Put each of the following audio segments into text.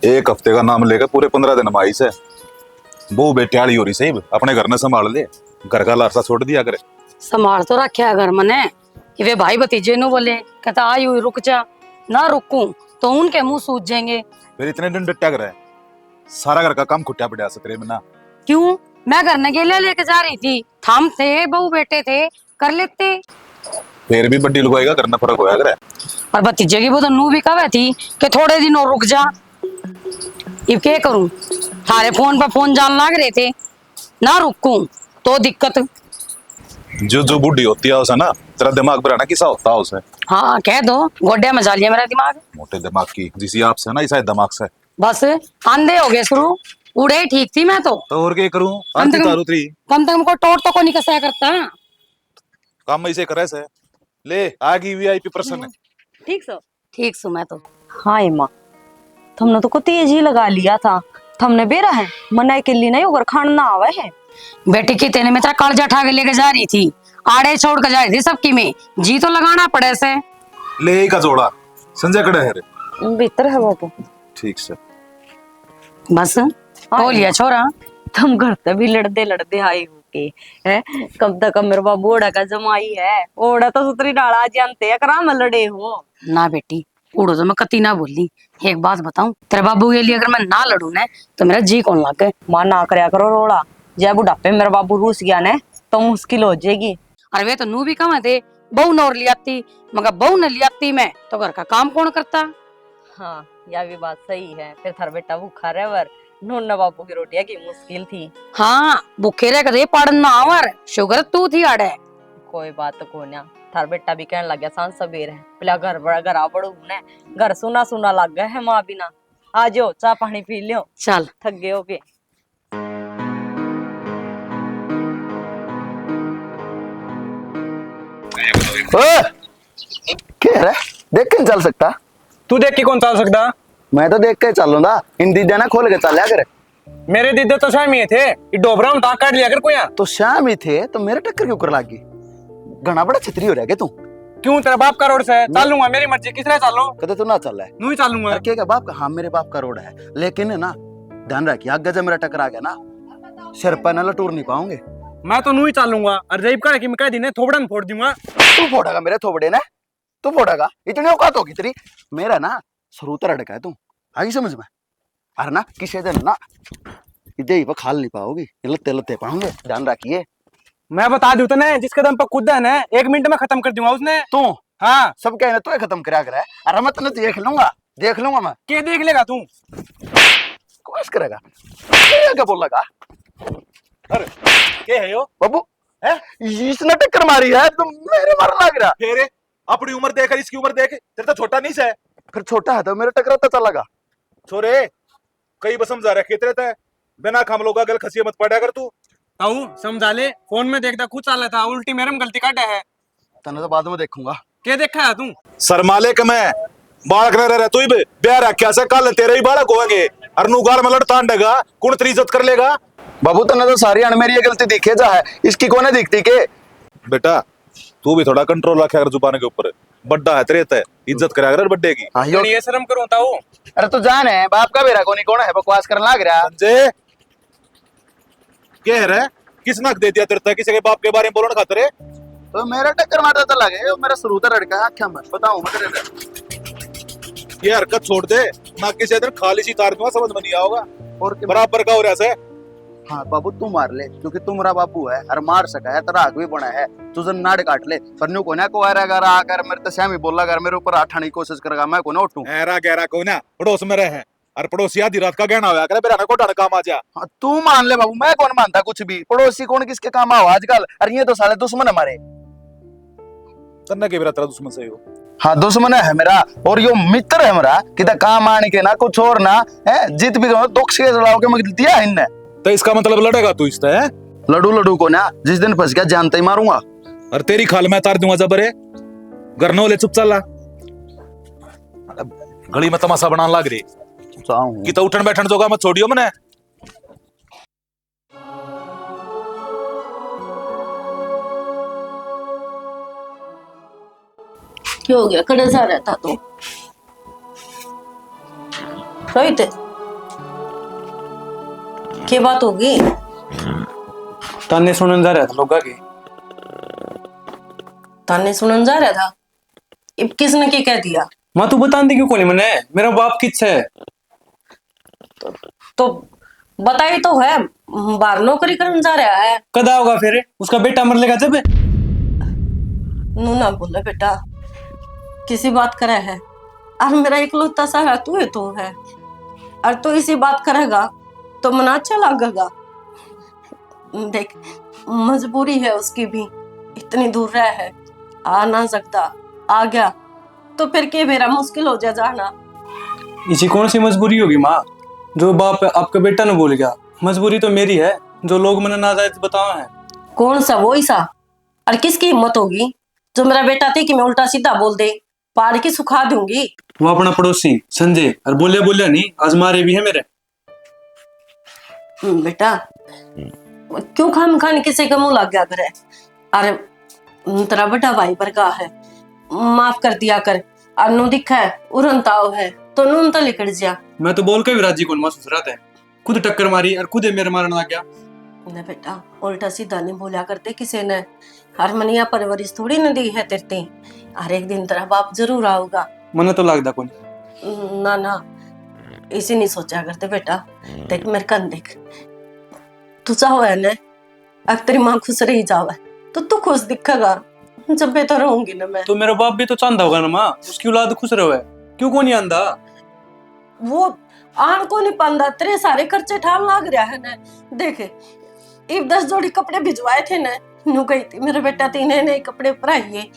एक हफ्ते का नाम लेकर पूरे 15 दिन में आई से वो बेटियाली हो रही सही अपने घर ने संभाल ले। घर का लारसा छोड़ दिया करे। संभाल तो रखा है घर मने। वे भाई भतीजे नु बोले कहता आई हुई रुक जा, ना रुकूं तो उनके मुंह सूज जाएंगे। फिर इतने दिन डट्टा कर सारा घर का काम खुट्टा पड़ा सतरे में ना। क्यों? मैं घर ने गेले लेके जा रही थी, थाम थे बहू बेटे थे कर लेते। फिर भी बड्डी लुगाई का करना फर्क होया करे। और भतीजे की वो तो नू भी कवे थी कि थोड़े दिन और रुक जा। अब क्या करूं, थारे फोन पर फोन जान लाग रहे थे, ना रुकूं तो दिक्कत। जो जो बुढ़ी होती है उसे ना तेरा दिमाग बनाना किसा होता है उसे। हाँ कह दो, गोड्या मचा लिया मेरा दिमाग। मोटे दिमाग की जिसी आपसे ना इसा दिमाग से बस आंधे हो गए शुरू, उड़े ही ठीक थी मैं तो और क्या करूं। कम से तारू त्री कम को टोट तो को नहीं कसा करता। काम ऐसे करे से ले आगी वीआईपी पर्सन। ठीक सो मैं तो। हाँ माँ, तुमने तो को तेज ही लगा लिया था। तुमने बेरा है मना के लिए नहीं होकर खाना ना आवे है। बेटी की तेने में तेरा कर्जा ठा के लेके जा रही थी, आड़े छोड़ कर जा रही थी सबकी में, जी तो लगाना पड़े से। ले का जोड़ा संजय कड़े है रे। भीतर है बाबू। ठीक से बस हो लिया छोरा। तुम घर से भी लड़ते लड़ते आई हो के है। कब तक मेरे बाबू ओड़ा का जमाई है, ओड़ा तो सुतरी डाला जानते है करा में लड़े हो ना बेटी, उड़ो तो मैं कती ना बोली। एक बात बताऊं, तेरे बाबू के लिए अगर मैं ना लड़ू ने तो मेरा जी कौन लागे। मां ना करया करो रोड़ा, जय बुढ़ापे मेरा बाबू रूस गया ने तो मुश्किल हो जाएगी। अरे वे तो नू भी कमा थे बहू नौर लियाती, मगर बहू न लियाती मैं तो घर का काम कौन करता। हाँ यह भी बात सही है। फिर थार बेटा भूखा रहवर नूना बाबू की रोटियां की मुश्किल थी। हाँ भूखे रह कर पढ़ना आवर शुगर तू थी आड़े। कोई बात को ना, थार बेटा भी कहने लग गया सांझ सबेर है पहला घर बड़ा घर आ बड़ू ने घर सुना सुना लग गया है माँ बिना। आ जाओ चाय पानी पी लियो, चल थक गए हो के। क्या है देख के नहीं चल सकता? तू देख के कौन चल सकता? मैं तो देख के चलूंगा। इन दीदा ना खोल के चल लिया करे। मेरे दीदे तो शाम ही थे, ये डोबरा में काट लिया कर कोई। तो शाम ही थे तो मेरे टक्कर क्यों कर लागी? घना बड़ा छतरी हो रहा है तू। क्यों तेरा बाप का रोड से चल लूंगा, मेरी मर्जी किस तरह चलो। कदे तू ना चल रहा है? नू ही चलूंगा। क्या बाप का? हाँ मेरे बाप का रोड है, लेकिन है ना ध्यान रखिए आगे जब मेरा टक्कर आ गया ना सिर पर ना लटूर नहीं पाओगे। मैं तो नू ही चलूंगा और जैब का कि मैं कह दी ने थोबड़ा में फोड़ दूंगा। तू फोड़ेगा मेरे थोबड़े ने? तू फोड़ेगा? इतनी औकात होगी तेरी? मेरा ना सरूतर अड़का है तू, आई समझ में? अरे ना किसी दिन ना इधे ही खाल नहीं पाओगी, लत्ते लत्ते पाओगे, ध्यान रखिए। मैं बता दूं तो ने जिसके दम पर कूदा है ना 1 मिनट में खत्म कर दूंगा उसने। तू हाँ सब कहना तो खत्म करा कर है। अरे मैं तेने देख लूंगा मैं। क्या देख लेगा तू? कोशिश करेगा क्या बोल लगा? अरे क्या है यो बाबू है इसने टक्कर मारी है तो मेरे मार लग रहा। फिर अपनी उम्र देख इसकी उम्र देख, तेरे तो छोटा नहीं से। फिर छोटा है तो मेरे टकरा तो चल लगा। छोरे कई बसम जा रखे तेरे बिना खाम लोगा गल खसिए मत पड़ा कर तू। ताऊ समझा ले, फोन में देखता खुद चाला था, उल्टी मेरे में गलती काटा है। तने तो बाद में देखूंगा। क्या देखा है तू? शर्माले के मैं बालक रह तू ही ब्याह रखा से कल तेरे ही बालक होंगे और नू गाल में लड़ता अंडेगा कौन तेरी इज्जत कर लेगा? बाबू तने तो सारी अण मेरी गलती दिखे जा है, इसकी कौन दिखती के? बेटा तू भी थोड़ा कंट्रोल रखा कर जुबान के ऊपर, बड्डा है तेरे ते इज्जत करा कर बड्डे की। हाँ ये शर्म करूं ताऊ? अरे तो जान है बाप का बेरा कौन है बकवास करने लग रहा। संजय क्या है रे? किस नक दे दिया तेरे किसी के बाप के बारे में बोलना खातर है? तो मेरा टक्कर मारता तो लगे मेरा सरूतर लड़का है आख्या में बताऊं मैं तेरे। ये हरकत छोड़ दे ना, किसी दिन खाली सी तार दूंगा समझ में नहीं आओगा और बराबर का हो रहा है। हाँ बाबू तू मार ले क्योंकि तू मेरा बापू है और मार सका है तेरा हक भी बना है। तू जन नाड़ काट ले पर न्यू कोना को आकर आकर मेरे तो श्याम ही बोला कर मेरे ऊपर आठाने की कोशिश करेगा, मैं कोना उठूं। ऐरा गहरा को ना पड़ोस में रहे और पड़ोसी आधी रात का गहना होया करे बेरा को डर काम आ जा। हाँ, तू मान ले बाबू, मैं कौन मानता कुछ भी। पड़ोसी कौन किसके काम आओ आजकल? अरे ये तो साले दुश्मन हमारे। तन्ना के बेरा तेरा दुश्मन सही हो? हाँ दुश्मन है मेरा और यो मित्र है मेरा कि काम आने के ना कुछ और ना है जीत भी दुख से लड़ाओ के मगर दिया इनने। तो इसका मतलब लड़ेगा तू इससे? लड़ू को ना जिस दिन फंस गया जानते ही मारूंगा। और तेरी खाल में तार दूंगा जबरे घर न ले चुप चला गली में तमाशा बनाने लग रही कि तो उठन बैठन जोगा मत छोड़ियो मने। क्या हो गया? खड़े सा रहता तो रोहित क्या बात होगी? ताने सुनन जा रहा था लोगा के। ताने सुनन जा रहा था, अब किसने क्या कह दिया? माँ तू बता दे क्यों कोनी मने, मेरा बाप किस है? तो बताई तो है, बाहर नौकरी करने जा रहा है। कदा होगा फिर उसका बेटा मर लेगा जब? नू ना बोले बेटा, किसी बात करे है, और मेरा इकलौता सहारा तू है, तो है, और तू इसी बात करेगा तो मना अच्छा लगेगा। देख, मजबूरी है उसकी भी, इतनी दूर रह है, आ ना सकता, आ गया तो फिर के मेरा मुश्किल हो जाना। इसी कौन सी मजबूरी होगी माँ, जो बाप आपका बेटा ने बोल गया? मजबूरी तो मेरी है, जो लोग मैंने नाजायज बताया है। कौन सा? वो ही सा, और किसकी हिम्मत होगी जो मेरा बेटा थी कि मैं उल्टा सीधा बोल दे, पहाड़ की सुखा दूंगी। वो अपना पड़ोसी संजय, और बोलिया बोलिया नहीं, आज मारे भी है मेरे। बेटा, क्यों खाम खान किसी का मुंह लग गया करे? अरे तेरा बड़ा भाई पर का है, माफ कर दिया कर। और नु दिखा है उरंताओ है तो नून तो लिकड़ जा। मैं तो बोल के भी राजी कौन महसूस रहा था, खुद टक्कर मारी और खुद मेरे मारने लग गया। ना बेटा, उल्टा सीधा नहीं बोला करते किसी ने, हर मनिया परवरिश थोड़ी न दी है तेरे, हर एक दिन तेरा बाप जरूर आओगा। मने तो लगता कौन। ना ना, इसी नहीं सोचा करते बेटा। देख मेरे कन देख, तू चाहो है ना, अब तेरी माँ खुश रही जावे तो तू खुश दिखेगा, जब मैं तो रहूंगी ना मैं। तो मेरा बाप भी तो चाहता होगा ना माँ, उसकी औलाद खुश रहे, क्यों को नहीं आंदा? वो आन को नहीं पांदा, तेरे सारे खर्चे ठाल लाग रहा है ना। देख, इब 10 जोड़ी कपड़े भिजवाए थे ना, नू गई थी मेरे बेटा तीन नए कपड़े पहनाइए,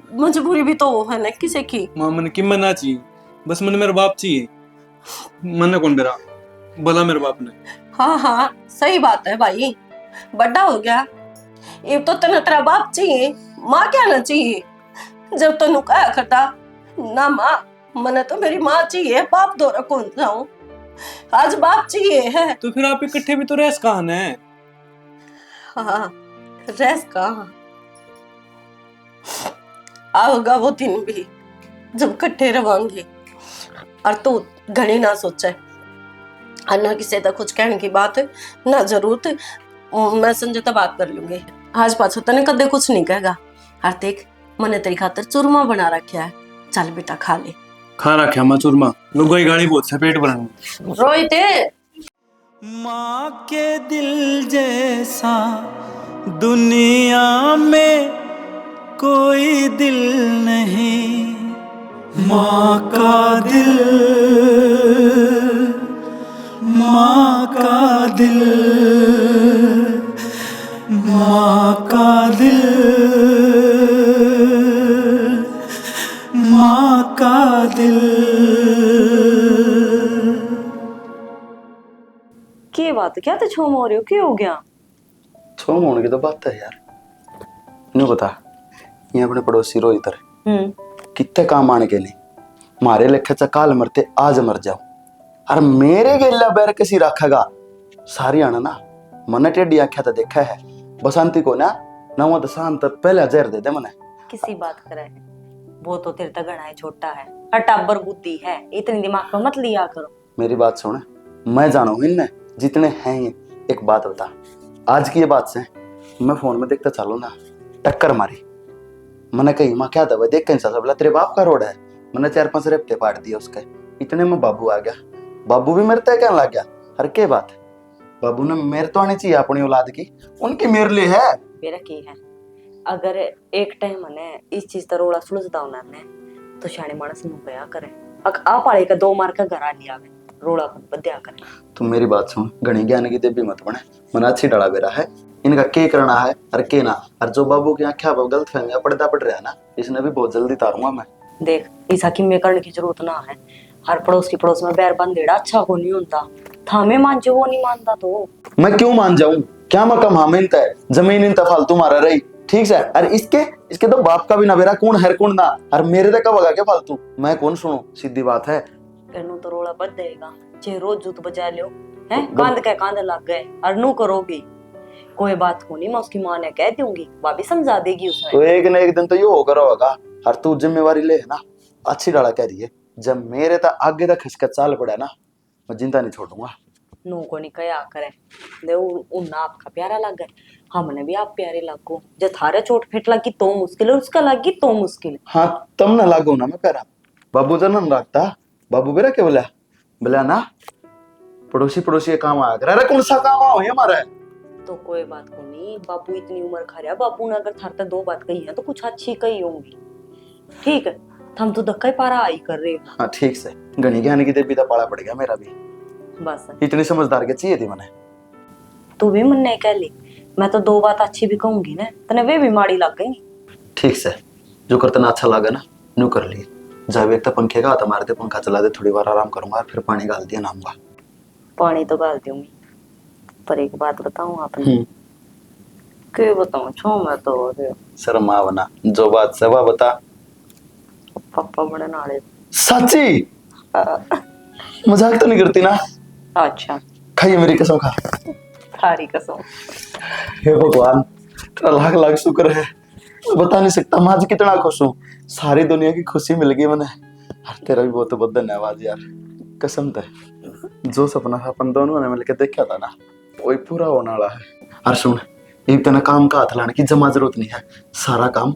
मजबूरी भी तो है ना किसी की। माँ मन की मना चाहिए, बस मन मेरा बाप चाहिए। मन कौन मेरा बोला मेरे बाप ने। हाँ हाँ सही बात है भाई, बड़ा हो गया, ये तो तेरा तेरा बाप चाहिए, माँ क्या ना चाहिए? जब तो कहा करता ना माँ, मने तो मेरी माँ चाहिए, बाप दौरा कौन जाऊं, आज बाप चाहिए है। तो फिर आप इकट्ठे भी तो रह कहाँ है? हाँ, रेस कहाँ आओगा वो दिन भी जब इकट्ठे रवांगे। और तू घनी ना सोचे, और ना किसी तक कुछ कहने की बात है ना जरूरत, मैं संजय तो बात कर लूंगी। आज पाछो तने कदे कुछ नहीं कहेगा। और देख, मैंने तेरी खातिर चूरमा बना रखा है, चल बेटा खा ले। खा रखा मैं चूरमा, लोगों की गाड़ी बहुत पेट भरने। रोहित, माँ के दिल जैसा दुनिया में कोई दिल नहीं, माँ का दिल, माँ का दिल, माँ का दिल, माँ का दिल। क्या बात है, क्या तो छोम हो रही हो, क्या हो गया? छोम होने की तो बात है यार, नहीं बता, ये अपने पड़ोसी रोहित कितने काम आने के लिए, मारे लेखे चकाल मरते आज मर जाओ, और मेरे गेला बैर किसी रखेगा सारी आना ना, मन टेढ़ी आख्या तो देखा है बसंती को ना वो तो शांत पहले जहर दे दे मने। किसी बात करे, वो तो तेरे तक घना है, छोटा है, अटाबर बुद्धि है, इतनी दिमाग में मत लिया करो। मेरी बात सुन, मैं जानू इनने जितने हैं ये, एक बात बता, आज की ये बात से मैं फोन में देखता चालू ना, टक्कर मारी, मैंने कही माँ क्या दवा देख कैसा सब तेरे बाप का रोड है, मैंने 4-5 रेपटे पाट दिए उसके, इतने में बाबू आ गया, बाबू भी मेरे तय कहने लग गया, हर के बात बाबू ने मेरे तो आनी चाहिए अपनी औलाद की, उनकी मेरे लिए है। मेरा की है, अगर एक टाइम ने इस चीज का रोड़ा सुलझदा होना ने तो शाने मानस नु गया करे, अक आ पाले का 2 मार का घर आ लिया में रोड़ा बद्या करे। तुम मेरी बात सुन, घनी ज्ञान की देवी मत बने, मन अच्छी डला बेरा है, इनका के करना है और के ना, और जो बाबू की आंखें गलत फहमियां पर्दा पड़ रहा है ना, इसने भी बहुत जल्दी तारूंगा मैं। देख, इस हकीम में करने की जरूरत ना है, हर पड़ोस की पड़ोस में बैर बंदेड़ा अच्छा को नहीं होता, थामे मान जो वो नहीं मानता तो मैं क्यों मान जाऊं, क्या मकम हमें तय जमीन इन फालतू मारा रही, ठीक है, और इसके तो बाप का भी ना बेरा कौन है कौन ना, और मेरे तक कब क्या फालतू, मैं कौन सुनू, सीधी बात है। करनू तो रोड़ा बद देगा, चे रोज जूत बजा लियो है, कांद के कांद लग गए, और नू करोगी कोई बात को नहीं, मैं उसकी माँ ने कह दूंगी, भाभी समझा देगी उसने। तो एक न एक दिन तो यो होकर होगा, और तू जिम्मेवारी ले है ना, अच्छी डाला कह रही है, जब मेरे तक आगे तक खिसका चाल पड़ा ना, मैं जिंदा नहीं छोड़ूंगा। नू को नहीं कया करे दे उन्ना आपका प्यारा लग गए हमने भी आप प्यारे लगो जो थारे चोट फिट लगी तो मुश्किल है उसका लगी तो मुश्किल है। हाँ तम ना लागो ना मैं प्यारा बाबू तो ना रखता बाबू बेरा क्या बोला बोला ना पड़ोसी पड़ोसी के काम आया कर अरे कौन सा काम आओ हमारा तो कोई बात को नहीं बापू इतनी उम्र खा रहा बापू ने अगर थार तक दो बात कही है तो कुछ अच्छी कही होंगी ठीक है हम तो धक्का ही पारा आई कर रहे हो। हाँ ठीक से गणी ज्ञान की देवी का पाला पड़ गया मेरा भी बस इतनी समझदार के चाहिए थी मैंने तू भी मन नहीं कह ली मैं तो दो बात अच्छी भी कहूंगी ना तने वे भी माड़ी लग गई। ठीक से जो करतना अच्छा लगा ना न्यू कर लिए जब एक तो पंखे का मार दे पंखा चला दे थोड़ी बार आराम करूंगा फिर पानी डाल दिया नाऊंगा। पानी तो डाल दूंगी पर एक बात बताऊं आपने क्यों बताऊं छो मैं तो शर्म आवना जो बात से वह बता पापा बड़े नाले सच्ची मजाक तो नहीं करती ना अच्छा खाइए मेरी कसम खा थारी कसम हे भगवान तेरा लाख लाख शुक्र है बता नहीं सकता मैं आज कितना खुश हूँ सारी दुनिया की खुशी मिल गई मैंने और तेरा भी बहुत बहुत धन्यवाद यार कसम ते जो सपना था अपन दोनों ने मिलकर देखा था ना वही पूरा होने वाला है। और सुन एक तना काम का हाथ लाने की जमा जरूरत नहीं है सारा काम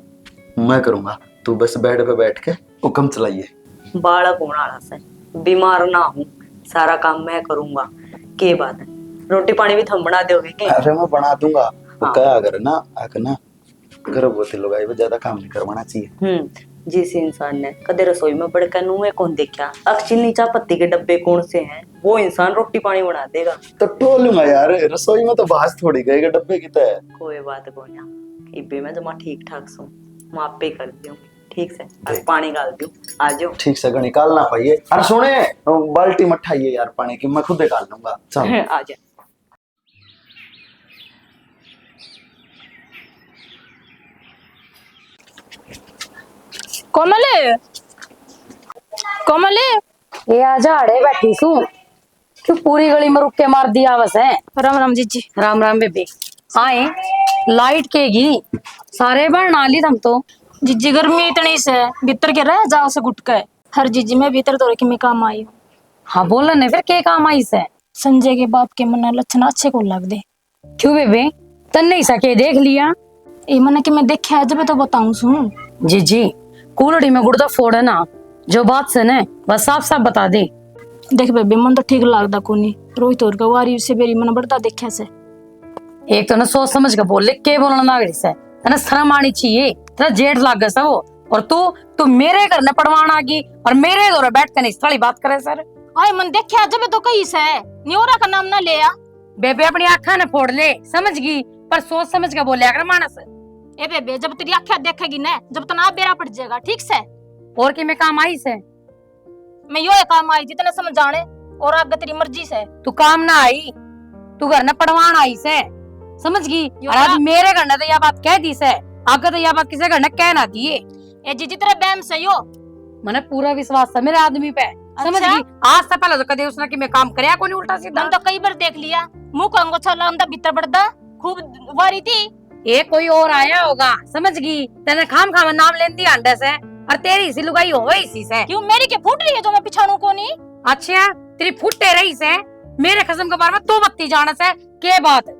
मैं करूंगा तू बस बेड पे बैठ के हुक्म चलाइए। बालक होने वाला से बीमार ना हूँ सारा काम मैं करूंगा के बात है रोटी पानी भी थम बना दोगे के अरे मैं बना दूंगा वो हाँ। क्या अगर ना आकर ना गर्भवती लोग आई ज्यादा काम नहीं करवाना चाहिए। जिस इंसान ने कदे रसोई में बढ़ कर मुंह कौन देखा अक्षिनी चाय पत्ती के डब्बे कौन से हैं वो इंसान रोटी पानी बना देगा। तो टोलूंगा यार रसोई में तो बाज थोड़ी गएगा डब्बे की तरह। कोई बात को ना इबे मैं जमा ठीक ठाक सो मैं आप पे कर दूं ठीक से और पानी डाल दूं आ जाओ ठीक से निकाल ना पाइए। अरे सुने बाल्टी मत उठाइए यार पानी की मैं खुद निकाल लूंगा चल आ जा। कोमल कोमल ये आजा अड़े बैठी सू क्यों पूरी गली में रुक के मार दिया बस है। राम राम जीजी। राम राम बेबे आए लाइट केगी सारे बार नाली थम तो जीजी गर्मी इतनी से भीतर के रह जाओ से गुट के हर जीजी मैं भीतर तो रखी मैं काम आई हूँ। हाँ बोल ने फिर के काम आई से संजय के बाप के मन लक्षण अच्छे को लग दे क्यों बेबे तन नहीं सके देख लिया ये मन कि मैं देखा है जब तो बताऊं सुन जी जी कूलड़ी में गुड़दा फोड़ ना जो बात से ने बस साफ साफ बता दे। देख बेबे मन तो ठीक लगता कोनी रोहित और गवारी से बेरी मन बढ़ता देखा से एक तो ना सोच समझ के बोल के बोलना नागरिक से ना शर्म आनी चाहिए तेरा जेठ लाग गया सब और तू मेरे घर ने पड़वान आ गई और मेरे दौरे बैठ कर इस तरह बात करे सर आए मन देखा जब तो कहीं से न्योरा का नाम ना लिया बेबे अपनी आँखा ने फोड़ ले समझ गई पर सोच समझ के बोले अगर मानस ए बेबे जब तेरी आँखें देखेगी ना जब तना बेरा पड़ जाएगा ठीक से और कि मैं काम आई से मैं यो काम आई जितने समझाने और आगे तेरी मर्जी से तू काम ना आई तू घर ने पड़वान आई से समझ गई और आज मेरे घर ने तो यह बात कह दी से आगे तो यह बात किसी घर ने कह ना दिए ए जीजी तेरे बैम से यो मैंने पूरा विश्वास था मेरे आदमी पे समझ गई आज से पहले तो कदे उसने कि मैं काम करया कोनी उल्टा सीधा हम तो कई बार देख लिया मुंह को अंगोछा लांदा भीतर बढ़दा खूब वारी थी ये कोई और आया होगा समझ गई तेने खाम खाम नाम लेती अंडे से और तेरी इसी लुगाई हो गई इसी से क्यों मेरी के फूट रही है जो मैं पिछाड़ू को नहीं अच्छा तेरी फुटे रही से मेरे खसम के बारे में तू बत्ती जाने से के बात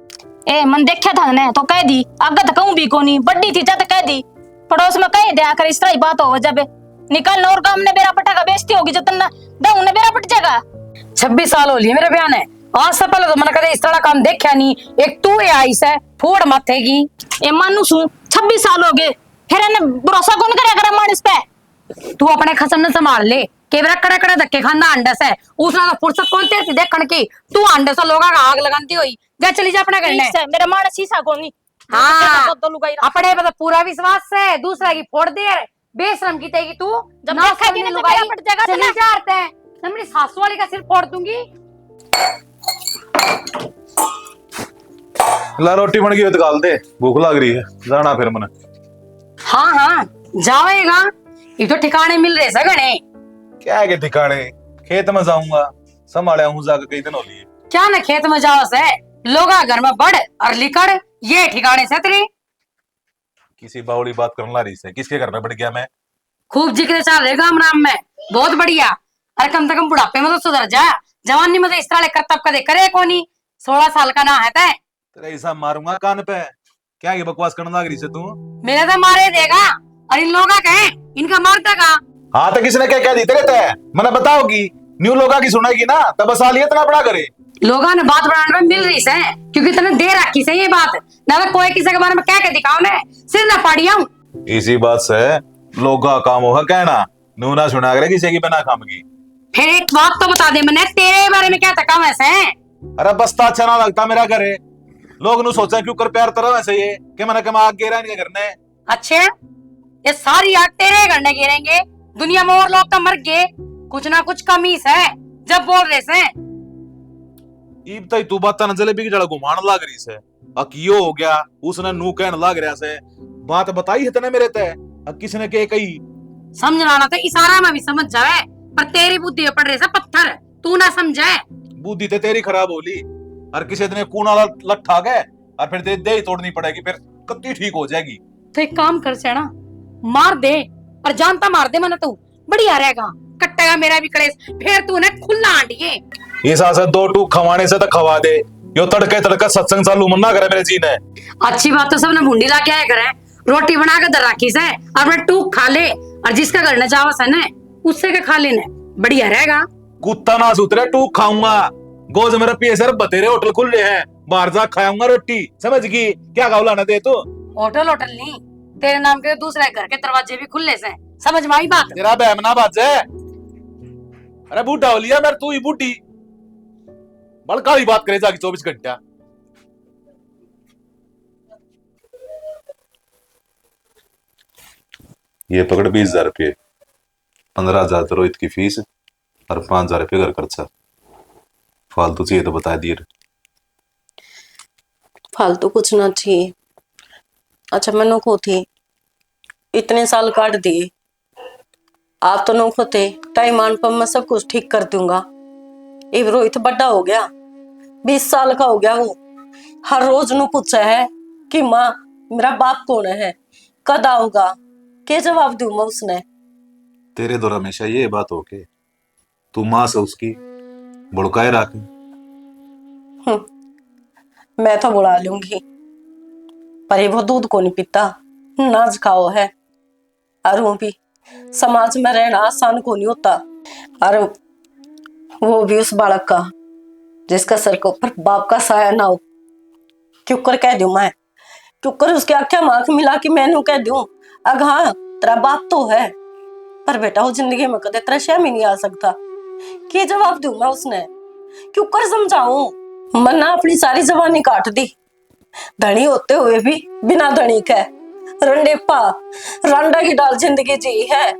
ए मन देखा था ने तो कह दी आगे तो कहूं भी कोनी बड्डी थी जब कह दी पड़ोस में कह दिया कर इस तरह बात हो जब निकल और काम ने बेरा पटा का बेइज्जती होगी जब तना दऊ ने बेरा पट जाएगा 26 साल हो लिए मेरे ब्याह ने आज से पहले तो मैंने कदे इस तरह काम देखा नहीं एक तू ये आई से फूड़ माथेगी ए मानू सु 26 साल हो गए फिर ने भरोसा कौन करेगा कर मानस पे तू अपने खसम ने संभाल ले केवरा कड़े कड़े धक्के खाना अंडे से उसने तो फुर्सत कौन तेरी देखण की तू अंडे से लोगा का आग लगाती हुई जा चली जा अपने घर ने मेरा मानस शीशा कोनी हाँ अपने पे तो पूरा विश्वास है दूसरा की फोड़ दे बेशरम की तेगी तू जब देखेगी ना तो बेरा पट जाएगा चली जाते हैं मैं अपनी सासू वाली का सिर फोड़ दूंगी। ला रोटी बन गई निकाल दे भूख लग रही है जाना फिर मन हाँ हाँ जाएगा ये तो ठिकाने मिल रहे सगने क्या के ठिकाने खेत में जाऊंगा संभाले हूँ जाकर कई दिन हो लिए क्या ना खेत में जाओ से लोगा घर में बढ़ और लिकड़ ये ठिकाने से तेरे किसी बावली बात करने ला रही से किसके घर में बढ़ गया मैं खूब जिक्र चल रहे गाम राम में बहुत बढ़िया अरे कम से कम बुढ़ापे में तो सुधर जा जवानी में तो इस तरह करतब कदे करे कोनी। 16 साल का ना है तय। तेरे ऐसा मारूंगा कान पे। क्या ये बकवास करने लग रही से तू? मेरे तो मारे देगा और इन लोगों का है इनका मारता का। हाँ तो किसने क्या क्या दी तेरे तय? मैंने बताओगी न्यू लोगा की सुनाएगी ना तब बस आलिए इतना बड़ा करे। लोगों ने बात बनाने में मिल रही से क्योंकि तने दे रखी से ये बात ना तो कोई किसी के बारे में क्या क्या दिखाओ ने सिर ना पाड़िया हूं। इसी बात से लोगा काम होगा कहना नू ना सुना करे किसी की बना खामगी। फिर एक बात तो बता दे मैंने तेरे बारे में क्या तका वैसे। अरे बस्ता अच्छा ना लगता मेरा करे। लोग नु सोचा क्यों कर प्यार तरह वैसे ये कि मैंने कमा आग गिरा इनके करने। अच्छे ये सारी आग तेरे करने गिरेंगे। दुनिया में और लोग तो मर गए कुछ ना कुछ कमी है जब बोल रहे से। ईब तई तू बात न जलेबी की जड़ घुमान लाग रही से। अकियो हो गया उसने नू कहन लाग रहा से। बात बताई है तने मेरे ते किसने के कही। समझना ना तो इशारा में भी समझ जावे पर तेरी बुद्धि पड़ रही से पत्थर तू ना समझे। बुद्धि ते तेरी खराब होली और किसी दिन कूना लट्ठा गए और फिर दे ही तोड़नी पड़ेगी फिर कत्ती ठीक हो जाएगी। तो एक काम कर सेना मार दे और जानता मार दे मना तू बढ़िया रहेगा कट्टेगा मेरा भी कलेश फिर तू ने खुला आंटिए। इस से 2 टूक खवाने से तो खवा दे। यो तड़के तड़का सत्संग चालू मन्ना करे मेरे जी ने। अच्छी बात तो सबने भूंडी ला के आया करे रोटी बना के दर रखी से और मैं टूक खा ले और जिसका घर न चावस है न उससे के खा लेने बढ़िया रहेगा। कुत्ता ना सुतरे टूक खाऊंगा। गोज मेरे पिए सर बतेरे होटल खुले हैं बाहर जा खाऊंगा रोटी समझ गई क्या गावला ना दे तू। होटल होटल नहीं तेरे नाम के दूसरे घर के दरवाजे भी खुले से समझ में आई बात। तेरा बहम ना बाजे। अरे बूढ़ा हो लिया मेरे तू ही बूढ़ी बड़का ही बात करे जाके 24 घंटा। ये पकड़ 20,000 रुपये 15,000 तो रोहित की फीस और 5,000 रुपये घर खर्चा। फालतू चाहिए तो बता दिए। फालतू कुछ ना चाहिए। अच्छा मैं नोखो थी इतने साल काट दिए आप तो नोखो थे टाइम आन पर मैं सब कुछ ठीक कर दूंगा। एक रोहित बड़ा हो गया 20 साल का हो गया वो हर रोज नु पूछा है कि माँ मेरा बाप कौन है कद आओगा क्या जवाब दूं मैं उसने। तेरे दौर हमेशा ये बात हो के तू माँ से उसकी बुड़काए रख। मैं तो बुला लूंगी पर ये वो दूध को नहीं पीता नाज खाओ है और वो भी समाज में रहना आसान को नहीं होता और वो भी उस बालक का जिसका सर के ऊपर बाप का साया ना हो। क्यों कर कह दूं मैं क्यों कर उसके आख्या माख मिला कि मैनू कह दूं अग हाँ तेरा बाप तो है पर बेटा वो जिंदगी में कदे तेरा शर्म ही नहीं आ सकता। क्या जवाब दूं मैं उसने क्यों कर समझाऊं। मन्ना अपनी सारी जवानी काट दी धनी होते हुए भी बिना धनी के रंडे पा रंडा की डाल जिंदगी जी है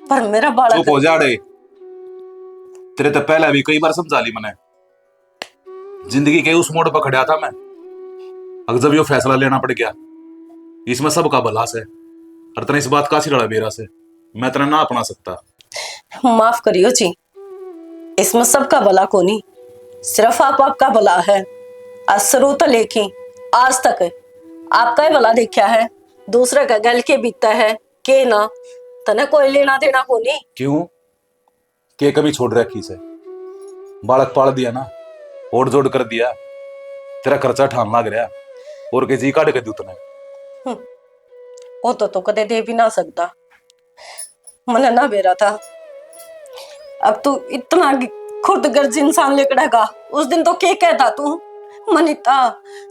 पर मेरा बालक चुप हो जा रे। तेरे तो पहले भी कई बार समझा ली मैंने जिंदगी के उस मोड़ पर खड़ा था मैं। अगर जब ये फैसला लेना पड़ गया इसमें सबका भला से और तेने इस बात का लड़ा बेरा से मैं तेरा ना अपना सकता। माफ करियो जी इसमें सबका भला को नहीं सिर्फ आपका भला है। शुरू तो लेखी आज तक आपका ही भला देखा है दूसरे का गल के बीतता है के ना तने कोई लेना देना को नहीं। क्यों के कभी छोड़ रखी से बालक पाल दिया ना ओढ़ जोड़ कर दिया तेरा खर्चा ठान लाग रहा और के जी काट के दूत ने वो तो कदे दे भी ना सकता मन ना बेरा था। अब तू इतना खुद गर्ज इंसान लेकड़ेगा उस दिन तो क्या कहता तू मनीता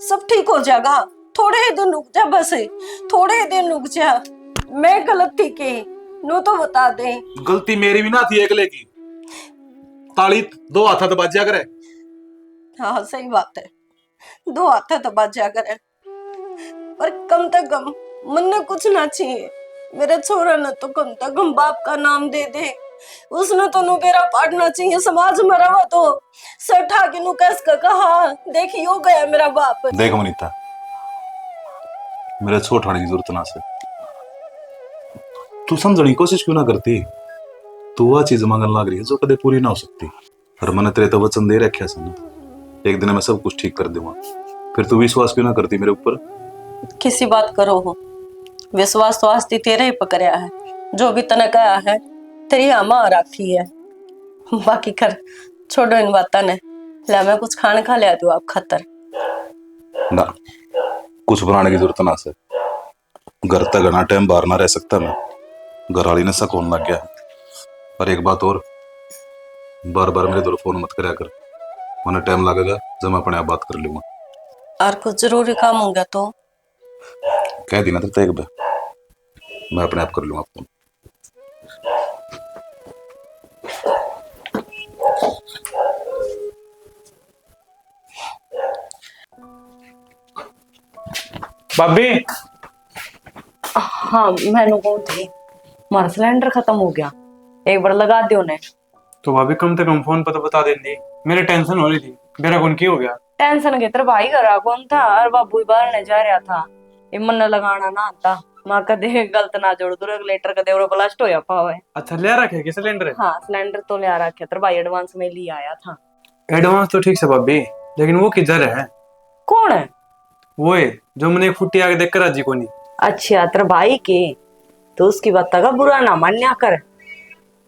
सब ठीक हो जाएगा थोड़े ही दिन रुक जा बस थोड़े ही दिन रुक जा मैं गलत थी के नो तो बता दे। गलती मेरी भी ना थी एकले की ताली 2 हाथ तो बज जा करे। हाँ सही बात है 2 हाथ तो बज जा करे पर कम से कम मन ने कुछ ना चाहिए मेरे छोरा ने तो कम से कम बाप का नाम दे दे उसने तो नु बेरा पाड़ना चाहिए समाज में रहा तो सठा के नु कस का कहा देखी हो गया मेरा बाप। देख मनीता मेरे छोड़ की जरूरत ना से तू समझने की कोशिश क्यों ना करती। तू वह चीज मांगने लग रही है जो कदे पूरी ना हो सकती और मैंने तेरे तो वचन दे रखा सन एक दिन मैं सब कुछ ठीक कर दूंगा फिर तू विश्वास क्यों ना करती मेरे ऊपर। किसी बात करो हो विश्वास तो आज तेरे ही पकड़या है जो भी तने कहा है तेरी आमा रखी है बाकी कर छोड़ो इन बातों ने। ला मैं कुछ खाने खा लिया तू आप खतर। ना कुछ बनाने की जरूरत ना से, घर तक घना टाइम बाहर ना रह सकता मैं, घर वाली ने शक होने लग गया। पर एक बात और, बार बार मेरे दूर फोन मत कराया कर, वरना टाइम लगेगा जब मैं अपने आप बात कर लूंगा। और कुछ जरूरी काम होगा तो कह दी ना तेरे एक बार, मैं अपने आप कर लूंगा फोन। भाभी हाँ मैंने कौन थी हमारा सिलेंडर खत्म हो गया, एक बार लगा दियो ने। तो भाभी कम से कम फोन पर तो बता देती, मेरे टेंशन हो रही थी, मेरा कौन की हो गया। टेंशन के तेरा भाई घर कौन था और बाबू बाहर ने जा रहा था, ये मन लगाना ना आता माँ कदे गलत ना जोड़ दो रेगुलेटर कदे और ब्लास्ट होया पावे। अच्छा ले रखे कि सिलेंडर? हाँ सिलेंडर तो ले रखे, तेरा भाई एडवांस में ले आया था। एडवांस तो ठीक से भाभी, लेकिन वो किधर है? कौन है? वो है जो मैंने एक फुट्टी आगे देख कर राजी को नहीं। अच्छा तेरा भाई के, तो उसकी बात का बुरा ना मान्या कर,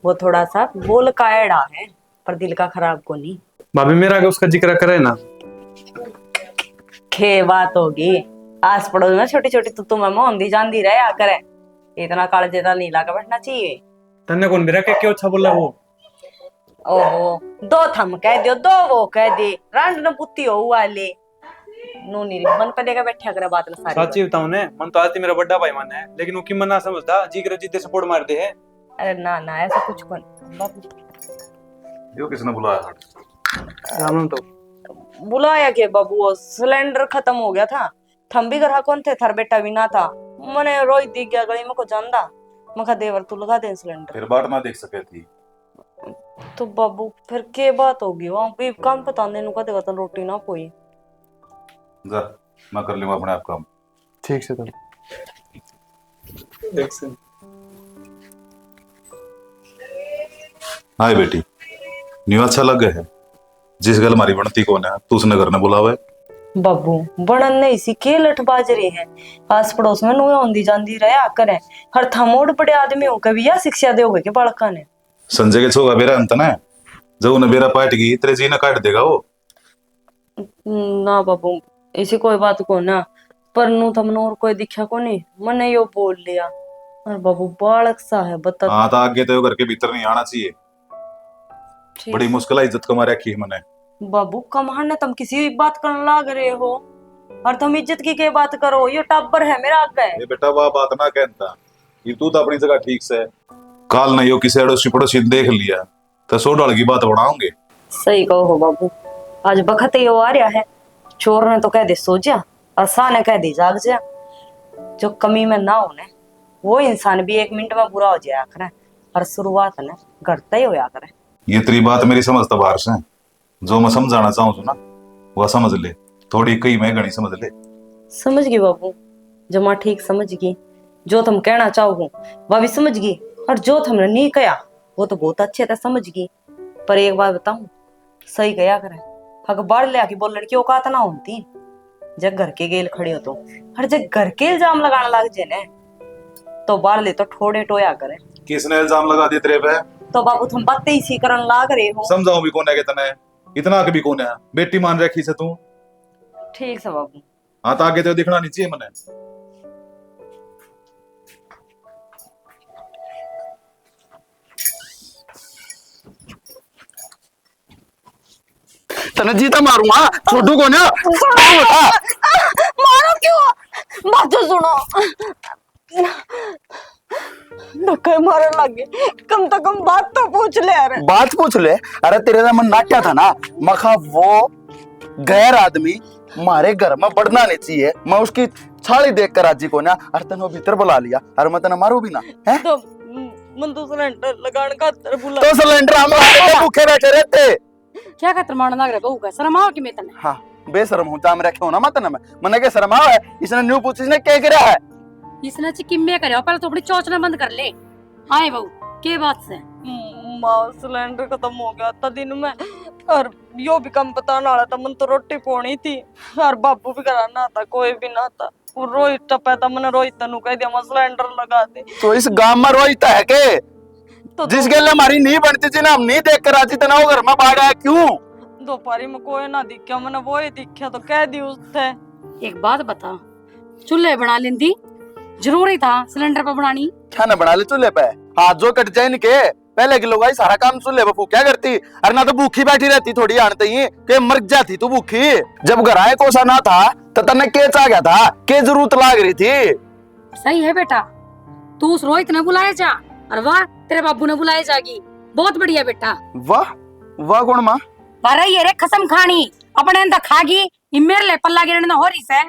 वो थोड़ा सा बोल का एड़ा है पर दिल का खराब को नहीं। भाभी मेरा आगे उसका जिक्र करे ना। खे बात होगी, आस पड़ोस में छोटी छोटी तो तुम्हें मोहंदी जानदी रहे आकर, इतना कालजेदा नहीं लगा बैठना चाहिए। तन्ने कौन मेरा क्या अच्छा बोला वो? ओहो दो थम कह दियो, दो वो कह दे, रांड न पुत्ती हो वाले नूनी मन पे लेकर बैठा करे बात न सारी। सच्ची बताऊं ने, मन तो आज मेरा बड़ा भाई मन है, लेकिन वो की मन ना समझता, जिगर जिद्दे सपोर्ट मार दे है। अरे ना ना ऐसा कुछ कौन बाबू। यो किसने बुलाया? राम तो बुलाया के बाबू, वो सिलेंडर खत्म हो गया था, थम भी घर कौन थे, थर बेटा भी ना था, मने रोई दिख गया गली में को जानदा, मखा देवर तू लगा दे सिलेंडर। फिर बाट ना देख सके थी तो बाबू फिर के बात होगी, वहां पे काम पता नहीं नुका देगा तो रोटी ना कोई। जा मैं कर लूंगा अपने आप काम। ठीक से तो हाय बेटी, न्यू अच्छा लग गया है, जिस गल हमारी बनती कौन है तू उसने घर ने बुलावे। बाबू बनन नहीं सी के लठ बाज रहे हैं, आस पड़ोस में नुए होंदी जांदी रहे आकर है, हर थमोड़ बड़े आदमी हो कभी या शिक्षा दोगे के बालका ने। संजय के छोगा बेरा अंत ना, जब उन्हें बेरा पाट गई तेरे जी ने काट देगा वो। ना बाबू ऐसी कोई बात को ना, पर नू थमने और कोई दिखा को नहीं, मैंने यो बोल लिया। और बाबू बालक सा है बता। हाँ तो आगे तो घर के भीतर नहीं आना चाहिए, बड़ी मुश्किल है इज्जत कमा रखी है मैंने। बाबू कमाल ने तुम किसी बात करने लाग रहे हो, और तुम इज्जत की के बात करो, ये टब्बर है मेरा आगे। ये बेटा वाह बात ना कहता, ये तू तो अपनी जगह ठीक से, काल नहीं हो किसी अड़ोसी पड़ोसी ने देख लिया तो 100 डाल की बात बढ़ाओगे। सही कहो हो बाबू, आज बखत यो आ रहा है, चोर ने तो कह दे सो जा और सा ने कह दे जाग जा, जो कमी में ना होने वो इंसान भी 1 मिनट में बुरा हो जाया करे, और शुरुआत ने घटता ही होया करे। ये तेरी बात मेरी समझ तो बाहर से, जो मैं समझाना चाहूँ ना वह समझ ले, थोड़ी कई मैं घनी समझ ले। समझ गई बाबू, जो माँ ठीक समझ गई, जो तुम कहना चाहो वह भी समझ गई, और जो तुमने नहीं कहा वो तो बहुत अच्छे से समझ गई। पर एक बात बताऊं, सही कहा करे, अगर बाढ़ ले आके बोल लड़की औकात ना होती, जब घर के गेल खड़े हो तो, हर जब घर के इल्जाम लगाने लग जे ने तो बाढ़ ले तो ठोड़े टोया करे। किसने इल्जाम लगा दिया तेरे पे? तो बाबू तुम बातें इसी करन लाग रहे हो। समझाऊं भी कौन है कितना है, इतना भी कौन है, बेटी मान रखी से तू। ठीक है बाबू। हाँ तो आगे तो दिखना नहीं चाहिए मने। तने जीता मारूंगा, छोटू को ना मारो क्यों? बात तो सुनो, धक्के मारने लगे, कम तो कम बात तो पूछ ले। अरे बात पूछ ले। अरे तेरे ना मन नाट्या था ना, मखा वो गैर आदमी मारे घर में बढ़ना नहीं चाहिए, मैं उसकी छाली देख कर राजी को ना, अरे तने भीतर बुला लिया, अरे मैं तने मारू भी ना है तो मन तो सिलेंडर लगाने का बुला, तो सिलेंडर हम भूखे बैठे रहते। क्या खतर मारने लग रहा बहू का, शर्म आओ कि मैं तने। हाँ बेशरम हूँ, जाम रखे हो ना मत ना, मैंने क्या शर्म है, इसने न्यू पूछ, इसने क्या करा है, इसने चिकिम्मे करे, पहले तो अपनी चोचना बंद कर ले। हाँ बहू के बात से माँ सिलेंडर खत्म हो गया था दिन में, और यो भी कम बताना वाला था, मन तो रोटी पोनी थी, और बाबू भी कराना था, कोई भी ना था, वो रोहित टपा था, मैंने रोहित तनु कह दिया मैं सिलेंडर लगा दे। तो इस गांव में रोईता है के तो जिस गल हमारी नहीं बनती थी ना, हम नहीं देख कर आती तना, वो घर में बाढ़ आया क्यों? दोपहरी में कोई ना दिखा, मैंने वो ही दिखा तो कह दी उससे। एक बात बता, चूल्हे बना लेंदी, जरूरी था सिलेंडर पर बनानी? क्या ना बना ले चूल्हे पे, हाथ जो कट जाए इनके। पहले की लोग सारा काम चूल्हे पे क्या करती, अरे ना तो भूखी बैठी रहती थोड़ी आणते ही के मर जाती तू भूखी। जब घर आए कोसा ना था तो तने के आ गया था, के जरूरत लाग रही थी। सही है बेटा, तू उस रोहित ने बुलाया जा, और वाह तेरे बाबू ने बुलाया जागी। बहुत बढ़िया बेटा। वाह वाह कौन माँ? अरे ये रे कसम खानी अपने अंदर खागी, ये मेरे ले पल्ला गिरने हो रही से।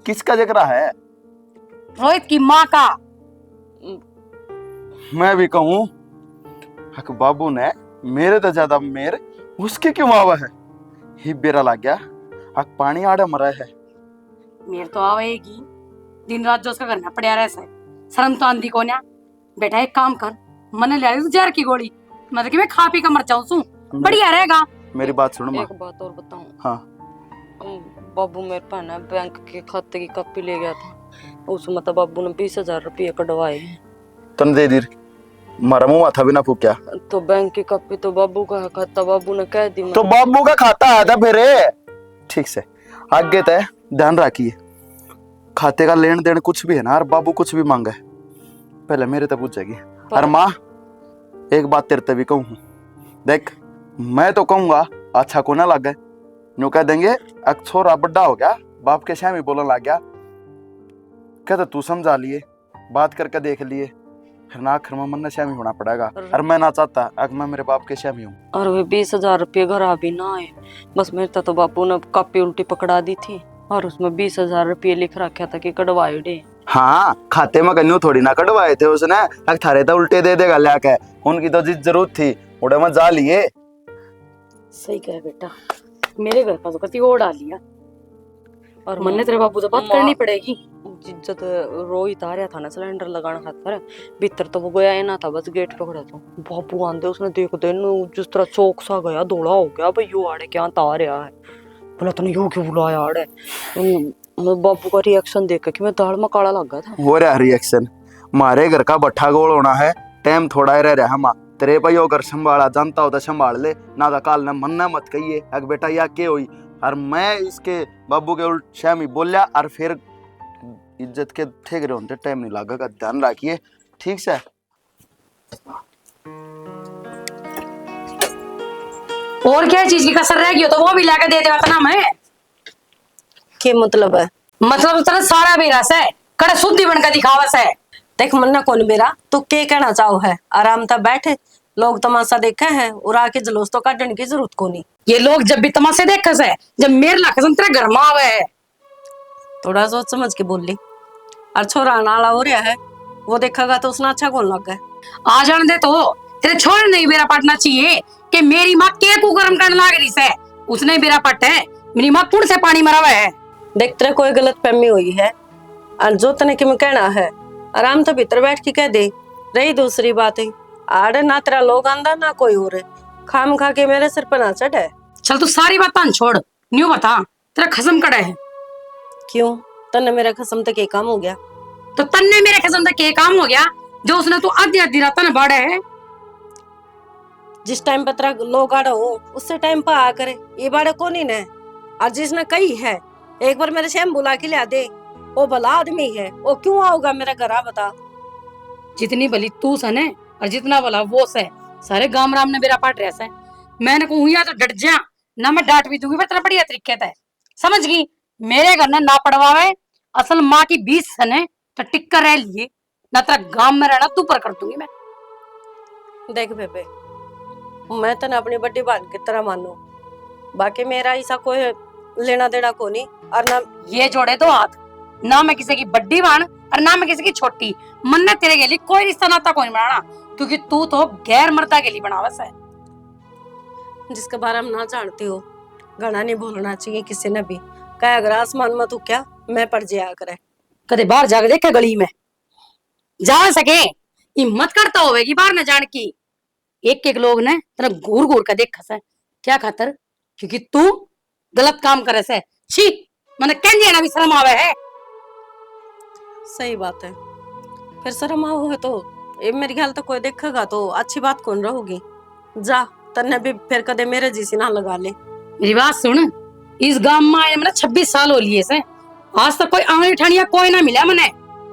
किसका जिक्र है? रोहित की माँ का। मैं भी कहूँ हक बाबू ने मेरे तो ज्यादा मेर उसके क्यों आवा है? ही बेरा लग गया, हक पानी आड़े मरा है। मेरे तो आवेगी, दिन रात जो उसका करना पड़िया रह से, शर्म तो आंधी को ना। बेटा एक काम कर, मैंने ले आई जहर की गोली, मतलब कि मैं खा पी कर मर जाऊं सू, बढ़िया रहेगा। मेरी बात सुनो माँ। एक बात और बताऊं। हाँ। बाबू मेरे पास ना बैंक के खाते की कॉपी ले गया था, उसमें तो बाबू ने 20,000 रुपये कटवाए। तन दे दी, मारा मुंह माथा भी ना फूक्या। तो बैंक की कॉपी तो बाबू का है, खाता बाबू ने कह दी। तो बाबू का खाता आया था फिर। ठीक से आगे तय ध्यान रखिए, खाते का लेन देन कुछ भी है ना, और बाबू कुछ भी मांगे पहले मेरे तक पूछेगी। और माँ एक बात तेरे भी कहूँ, देख मैं तो कहूंगा अच्छा को ना लगे, यूं कह देंगे अक छोरा बड्डा हो गया, बाप के सामने बोलने लग गया, कहते तू समझा लिए, बात करके देख लिए, फिर ना आखिर में मन श्यामी होना पड़ेगा। और मैं ना चाहता अगर मैं मेरे बाप के श्यामी हूँ। और वे 20,000 रुपये घर आ भी ना आए, बस मेरे तो बापू ने कॉपी उल्टी पकड़ा दी थी और उसमें 20,000 रुपये लिख रखा था कि कटवाए दे। हाँ खाते में कन्यू थोड़ी ना कटवाए थे उसने, अगर थारे तो उल्टे दे देगा लाके, उनकी तो जिस जरूरत थी उड़े में जा लिए। सही कहे बेटा, मेरे घर का तो कति वो डालिया, और मन ने तेरे बाबू से बात करनी पड़ेगी। जब रोहित आ रहा था ना सिलेंडर लगाने खातर, भीतर तो वो गया ही ना था, बस गेट पे खड़ा था। बाबू आंदे उसने देख दे जिस तरह चौक सा गया, दौड़ा हो गया, भाई यू आड़े क्या आ रहा है, बोला तूने यू क्यों बुलाया आड़े। बाबू का रिएक्शन देख के मैं दाल में काला लग गया था। हो रहा रिएक्शन, मारे घर का बट्ठा गोल होना है, टाइम थोड़ा ही रह रहा है। माँ तेरे भाई घर संभाला जानता हो तो संभाल ले, ना तो काल ने मन्ना मत कहिए अग बेटा या के हुई। और मैं इसके बाबू के उल्ट श्यामी बोलिया, और फिर इज्जत के ठेकरे होते टाइम नहीं लगेगा, ध्यान रखिए ठीक से। और क्या चीज की कसर रह गई हो तो वो भी लाके दे देवा ना। मैं क्या मतलब है? मतलब तेरा सारा बेरस है, कड़ा शुद्धि बनकर दिखावस है। देख मन्ना कौन बेरा, तू के कहना चाहो है? आराम से बैठे, लोग तमाशा देखे हैं और आके जलूस तो काटने की जरूरत को नहीं। ये लोग जब भी तमाशे देखस है, जब मेरे लाखन तेरे घर में आवे है। थोड़ा सोच समझ के बोल ली। और छोरा नाला हो रहा है, वो देखेगा तो उसने अच्छा कौन लग गया। आ जाने दे, तो तेरे छोड़ नहीं मेरा पटना चाहिए कि मेरी माँ के कुकर्म करने लग रही से, उसने मेरा पट है, मेरी माँ पुण से पानी मरा हुआ है। देख तेरे कोई गलत फहमी हुई है, और जो तने कि मैं कहना है आराम से भीतर बैठ के कह दे। रही दूसरी बात है, आड़े ना तेरा लोग आंदा ना कोई और है, खाम खा के मेरे सिर पर ना चढ़े। चल तू सारी बात छोड़, न्यू बता तेरा खसम कड़ा है। क्यों तन्ने मेरे खसम तक एक काम हो गया? तो तन्ने मेरे खसम तक ये काम हो गया जो उसने तू आधी आधी रात न बाड़े है। जिस टाइम पर तेरा लोग आड़ा हो उससे टाइम पर आ करे, ये बाड़े को नहीं ने। और जिसने कही है एक बार मेरे शैम बुला के लिया दे, वो भला आदमी है, वो क्यों आओगा मेरा घर? आ बता। जितनी भली तू सने और जितना भला वो से, सारे गांव राम ने मेरा पाट रहा से। मैंने कहूँ या तो डट जा ना, मैं डांट भी दूंगी पर तेरा बढ़िया तरीके से समझ गई। मेरे घर ने ना पड़वावे, असल माँ की 20 सने तो टिक कर रह लिए ना, तेरा गांव में रहना तू पर कर दूंगी मैं। देख बेबे, मैं तने अपनी बड़ी बहन की तरह मानू, बाकी मेरा ऐसा कोई लेना देना को नहीं। और ना ये जोड़े दो हाथ, ना मैं किसी की बड्डी बहन और ना मैं किसी की छोटी। मन ने तेरे के लिए कोई रिश्ता नाता कोई बनाना, क्योंकि तू तो गैर मर्दा के लिए बनावस है। जिसके बारे में ना जानती हो घना नहीं बोलना चाहिए किसी ने भी। कहे अगर आसमान में तू क्या मैं पड़ जाया करे। कदे बाहर जाके देखा गली में जा सके, हिम्मत करता होवेगी बाहर न जान की। एक एक लोग ने तेरा घूर घूर कर देखा से, क्या खातर? क्योंकि तू गलत काम करे से। छी मैंने कह दिया ना, भी शर्म आवे है। सही बात है, फिर शर्म आओ है तो ये मेरे ख्याल तो कोई देखेगा तो अच्छी बात कौन रहोगी। जा तन्ने भी फिर कदे मेरे जैसी ना लगा ले। मेरी बात सुन, इस गांव में आए मैंने 26 साल हो लिए से, आज तक कोई आंगली ठानिया कोई ना मिला मैंने।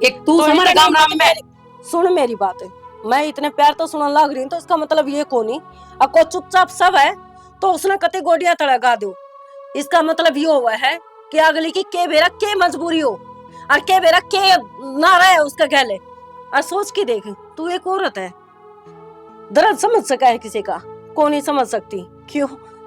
एक तू तो हमारे गांव में सुन मेरी बात है, मैं इतने प्यार तो सुनने लग रही हूँ तो इसका मतलब ये कोनी अब को चुपचाप सब है तो उसने कति गोडियां तड़का दो। इसका मतलब ये हुआ है कि अगली की के बेरा के मजबूरी हो और के बेरा के ना रहे उसका गले। और सोच के देख, तू एक औरत है, दर्द समझ सका है किसी का कौन नहीं समझ सकती। क्यों?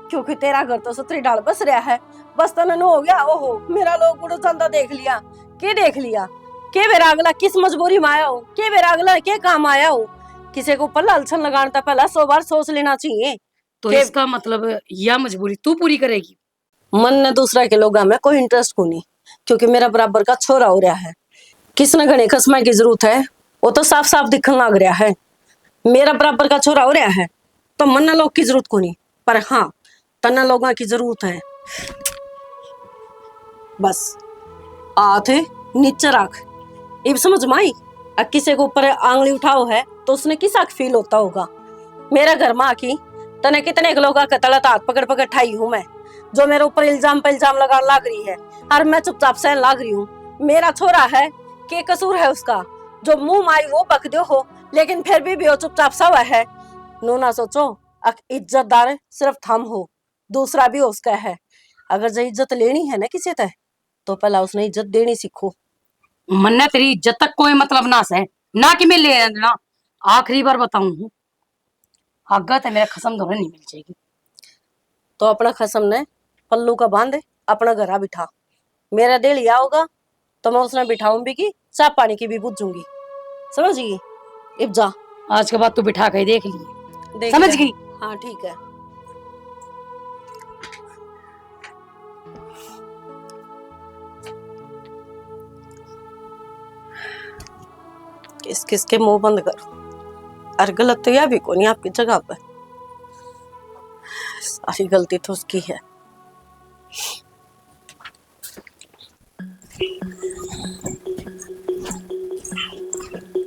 क्योंकि तेरा घर तो सतरी डाल बस रहा है, बस तन हो गया। ओहो मेरा लोग बुढ़ो चंदा देख लिया, के देख लिया, के बेरा अगला किस मजबूरी में आया हो, के बेरा अगला के काम आया हो। किसी को ऊपर लालछन लगाने था पहला 100 बार सोच लेना चाहिए। तो इसका मतलब यह मजबूरी तू पूरी करेगी? मन ने दूसरा के लोग में कोई इंटरेस्ट को नहीं, क्योंकि मेरा बराबर का छोरा हो रहा है। किसने घने खसमा की जरूरत है वो तो साफ साफ दिखने लग रहा है। मेरा बराबर का छोरा हो रहा है तो मन लोग की जरूरत को नहीं, पर हाँ तना लोगों की जरूरत है। बस आते नीचे रख, ये समझ में आई। किसी के ऊपर आंगली उठाओ है तो उसने किसा फील होता होगा। मेरा घर माँ की तने कितने लोगों का तलत हाथ पकड़ पकड़ ठाई हूँ मैं, जो मेरे ऊपर इल्जाम पे इल्जाम लगा लग रही है और मैं चुपचाप सहन लग रही हूँ। मेरा छोरा है, के कसूर है उसका? जो मुंह मारी वो बक दो हो, लेकिन फिर भी वो चुपचाप सब है। नू ना सोचो इज्जतदार सिर्फ थम हो, दूसरा भी उसका है। अगर जो इज्जत लेनी है ना किसी तय तो पहला उसने इज्जत देनी सीखो। मन्ने तेरी इज्जत तक कोई मतलब ना से ना कि मैं ले लेना। आखिरी बार बताऊं, आगा तो मेरा खसम दोनों नहीं मिल जाएगी। तो अपना खसम ने पल्लू का बांधे अपना घरा बिठा। मेरा दिल लिया होगा तो मैं उसने बिठाऊं भी की, चाय पानी की भी बुझूंगी, समझ गई? इब जा, आज के बाद तू बिठा के देख लिए, समझ गई? हाँ ठीक है। किस किस के मुंह बंद करो, और गलत तो यह भी को नहीं आपकी जगह पर, सारी गलती तो उसकी है।